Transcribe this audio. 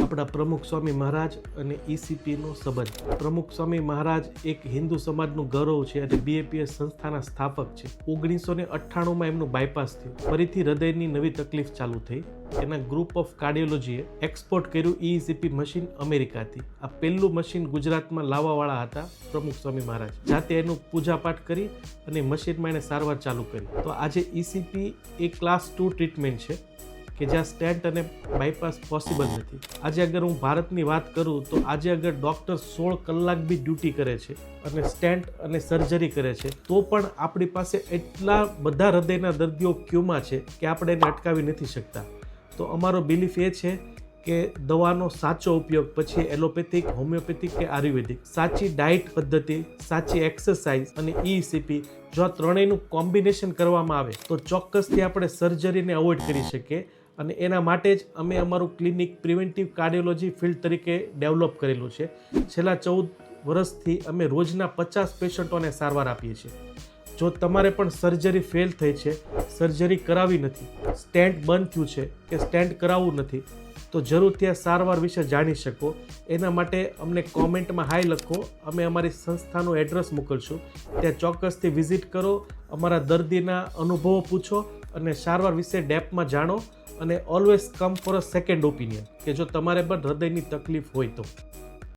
આપણા પ્રમુખ સ્વામી મહારાજ અને ECPનો સંબંધ. પ્રમુખ સ્વામી મહારાજ એક હિન્દુ સમાજનું ગૌરવ છે અને BAPS સંસ્થાના સ્થાપક છે. 1998માં એમનું બાયપાસ થયું. ફરીથી હૃદયની નવી તકલીફ ચાલુ થઈ. એના ગ્રુપ ઓફ કાર્ડિયોલોજીએ એક્સપોર્ટ કર્યું ECP મશીન અમેરિકાથી. આ પહેલું મશીન ગુજરાતમાં લાવવાવાળા હતા પ્રમુખ સ્વામી મહારાજ. જાતે એનું પૂજાપાઠ કરી અને મશીનમાં એને સારવાર ચાલુ કરી. તો આજે ECP એ ક્લાસ 2 ટ્રીટમેન્ટ છે કે જ્યાં સ્ટેન્ટ અને બાયપાસ પોસિબલ નથી. આજે અગર હું ભારતની વાત કરું તો આજે અગર ડૉક્ટર 16 કલાક બી ડ્યુટી કરે છે અને સ્ટેન્ટ અને સર્જરી કરે છે તો પણ આપણી પાસે એટલા બધા હૃદયના દર્દીઓ ક્યુમાં છે કે આપણે એને અટકાવી નથી શકતા. તો અમારો બિલીફ એ છે કે દવાનો સાચો ઉપયોગ, પછી એલોપેથિક, હોમિયોપેથિક કે આયુર્વેદિક, સાચી ડાયટ પદ્ધતિ, સાચી એક્સરસાઇઝ અને ECP, જો આ ત્રણેયનું કોમ્બિનેશન કરવામાં આવે તો ચોક્કસથી આપણે સર્જરીને અવોઇડ કરી શકીએ. અને એના માટે જ અમે અમારું ક્લિનિક પ્રિવેન્ટિવ કાર્ડિયોલોજી ફિલ્ડ તરીકે ડેવલપ કરેલું છે. છેલ્લા 14 વર્ષથી અમે રોજના 50 પેશન્ટોને સારવાર આપીએ છીએ. જો તમારે પણ સર્જરી ફેલ થઈ છે, સર્જરી કરાવી નથી, સ્ટેન્ટ બંધ થયું છે કે સ્ટેન્ટ કરાવવું નથી, તો જરૂરથી આ સારવાર વિશે જાણી શકો. એના માટે અમને કોમેન્ટમાં હાય લખો. અમે અમારી સંસ્થાનું એડ્રેસ મોકલશું. ત્યાં ચોક્કસથી વિઝિટ કરો, અમારા દર્દીના અનુભવો પૂછો અને સારવાર વિશે ડેપ્થમાં જાણો. અને always come for a second opinion, કે જો તમારે પણ હૃદયની તકલીફ હોય તો.